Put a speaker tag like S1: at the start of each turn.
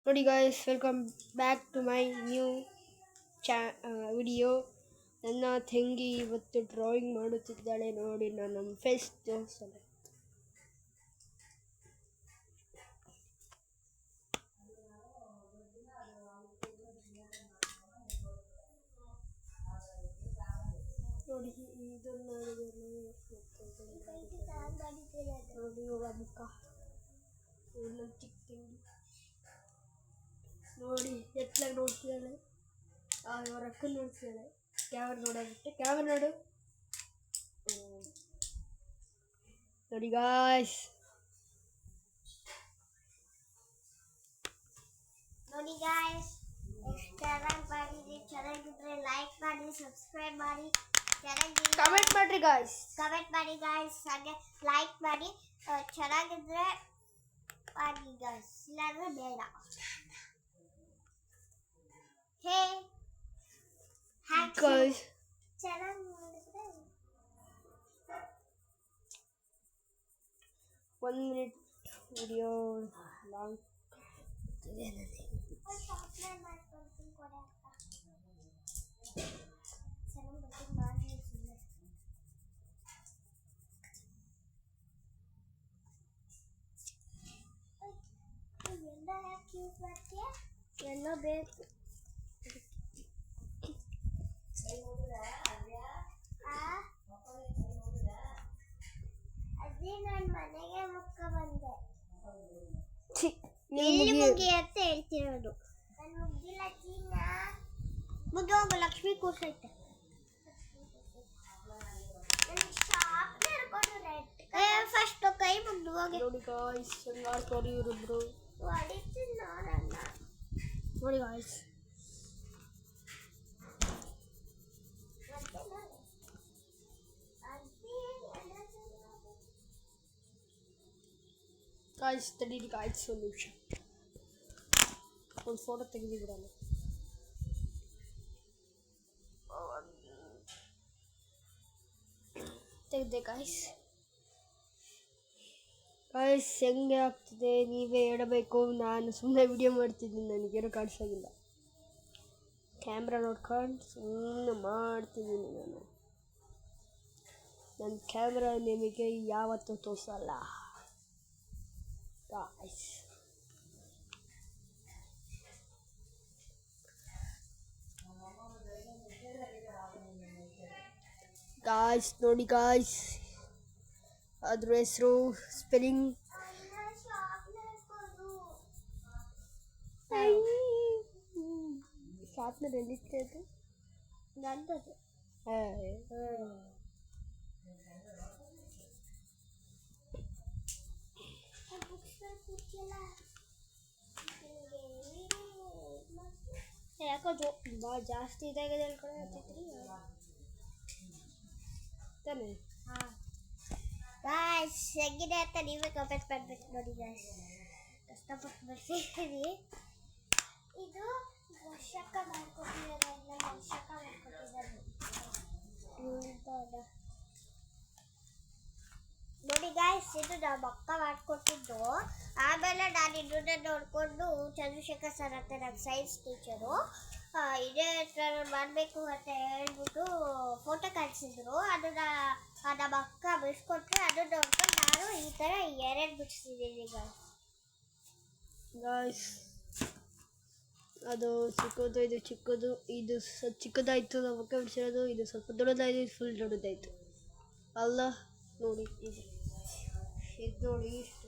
S1: ನೋಡಿ guys, welcome back to my new video. ನನ್ನ ತಂಗಿ ಇವತ್ತು ಡ್ರಾಯಿಂಗ್ ಮಾಡುತ್ತಿದ್ದಾಳೆ. ನೋಡಿ, ನಾನು ನಮ್ಮ ಫೇಸ್ ತೋರಿಸಲ್ಲ. ನೋಡಿ, ಇದನ್ನು ನೋಡಿ ಮುಖ ನನ್ನ ಚಿಕ್ಕ ತಂಗಿ ನೋಡಿ ಎತ್ತಲಾಗಿ ನೋಡ್ತಿದ್ದಾಳೆ. ಅವ್ರ ಅಕ್ಕ ನೋಡ್ತಿದ್ದಾಳೆ. ಕ್ಯಾಮರಾ ನೋಡೋಬಿಟ್ಟು ಕ್ಯಾಮರಾ ನೋಡು. ನೋಡಿ ಗಾಯ್ಸ್,
S2: ಚೆನ್ನಾಗಿದ್ರೆ ಲೈಕ್ ಮಾಡಿ, ಸಬ್ಸ್ಕ್ರೈಬ್ ಮಾಡಿ,
S1: ಕಮೆಂಟ್ ಮಾಡ್ರಿ ಗಾಯ್ಸ್.
S2: ಹಾಗೆ ಲೈಕ್ ಮಾಡಿ. ಚೆನ್ನಾಗಿದ್ರೆ ಮಾಡಿ ಗಾಯ್ಸ್, ಇಲ್ಲಾಂದ್ರೆ ಬೇಡ. ಹೇ
S1: ಗಾಯ್ಸ್,
S2: ಚೆನ್ನಾಗಿ ಮಾಡಿದ್ರೆ
S1: 1 minute ವಿಡಿಯೋ ಲಾಂಗ್
S2: ಮಾಡ್ಕೊಳ್ತೀನಿ ಕೊಡೆ ಅಕ್ಕ. ಚೆನ್ನಾಗಿ ಬರ್ತೀನಿ ಮಾಡಿ. ಎಲ್ಲ ಯಾಕೆ ಯೂಸ್ ಮಾಡ್ತೀಯ? ಎಲ್ಲ ಬೇಕು. ಅದೇ ನಾನು ಮನೆಗೆ ಮುಕ್ಕ ಬಂದೆ. ಇಲ್ಲಿ ಮುಗಿ ಅಂತ ಹೇಳ್ತಿರೋದು. ನಾನು ಮುಗ್ದಿಲ್ಲ ಚೀನ. ಮುಗಿ ಹೋಗು, ಲಕ್ಷ್ಮಿ ಕೂರ್ಸೈತೆ. ಫಸ್ಟ್ ಕೈ ಮುಗ್ದು ಹೋಗಿ.
S1: ನೋಡಿ ಗಾಯ್ಸ್, ಹೆಂಗಾಡ್ತಾರೆ ಇವರಿಬ್ರು.
S2: ಹೊಡಿತೀನಿ ನೋಡಲ್ಲ.
S1: ನೋಡಿ ಗಾಯ್ಸ್, ಗಾಯ್ಸ್ ತಡೀರಿ ಗಾಯ್ಸ್, ಒಂದು ನಿಮಿಷ ಒಂದು ಫೋಟೋ ತೆಗೆದಿಬಿಡೋಣ. ತೆಗೆದೆ ಗಾಯ್ಸ್. ಗಾಯ್ಸ್, ಹೆಂಗೆ ಆಗ್ತಿದೆ ನೀವೇ ಹೇಳಬೇಕು. ನಾನು ಸುಮ್ಮನೆ ವಿಡಿಯೋ ಮಾಡ್ತಿದ್ದೀನಿ, ನನಗೇನು ಕಾಣಿಸೋಗಿಲ್ಲ. ಕ್ಯಾಮ್ರಾ ನೋಡ್ಕೊಂಡು ಸುಮ್ಮನೆ ಮಾಡ್ತಿದ್ದೀನಿ. ನನ್ನ ಕ್ಯಾಮ್ರಾ ನಿಮಗೆ ಯಾವತ್ತೂ ತೋರಿಸಲ್ಲ ಗಾಯ್ಸ್. ಗಾಯ್ಸ್ ನೋಡಿ ಗಾಯ್ಸ್, ಅದ್ರ ಹೆಸರು ಸ್ಪೆಲ್ಲಿಂಗ್ ಶಾರ್ಪ್ನರ್ ಎಲ್ಲಿತ್ತೆ ಅದು?
S2: ನಂದದು.
S1: ಯಾಕೋ ಭಾಳ ಜಾಸ್ತಿ ಇದಾಗಿದೆ ಹೇಳ್ಕೊಳ ಹತ್ತಿತ್ರಿ ತಾನೆ.
S2: ಗಾಯ್ಸ್, ಹೆಂಗಿದೆ ಅಂತ ನೀವೇ ಕಮೆಂಟ್ ಮಾಡ್ಬೇಕು. ನೋಡಿ ಗಾಯ್ಸ್, ಕಷ್ಟಪಟ್ಟು ಬರ್ತಿದ್ದೀವಿ. ಇದು ವರ್ಷಕ್ಕ ಮಾಡ್ಕೊಟ್ಟಿದ್ದಾರೆ. ನೋಡಿ ಗಾಯ್ಸ್, ಇದು ನಮ್ಮ ಅಕ್ಕ ಮಾಡ್ಕೊಟ್ಟಿದ್ದು. ಆಮೇಲೆ ನಾನು ಇದನ್ನ ನೋಡಿಕೊಂಡು ಚಂದ್ರಶೇಖರ್ ಸರ್ ಅಂತ ನನ್ನ ಸೈನ್ಸ್ ಟೀಚರು ಇದೇ ಥರ ಮಾಡಬೇಕು ಅಂತ ಹೇಳ್ಬಿಟ್ಟು ಫೋಟೋ ಕಳಿಸಿದ್ರು. ಅದನ್ನ ನಮ್ಮ ಅಕ್ಕ ಬಿಡಿಸ್ಕೊಟ್ರೆ ಅದನ್ನ ನೋಡ್ಕೊಂಡು ನಾನು ಈ ಥರ ಎರಡು ಬಿಡಿಸ್ತಿದ್ದೀನಿ
S1: ಗಾಯ್ಸ್. ಅದು ಚಿಕ್ಕದು, ಇದು ಚಿಕ್ಕದು, ಇದು ಚಿಕ್ಕದಾಯಿತು ನಮ್ಮ ಅಕ್ಕ ಬಿಡಿಸಿರೋದು. ಇದು ಸ್ವಲ್ಪ ದೊಡ್ಡದಾಯಿತು, ಫುಲ್ ದೊಡ್ಡದಾಯಿತು ಅಲ್ಲ. ನೋಡಿ ಇದು ನೋಡಿ ಇಷ್ಟು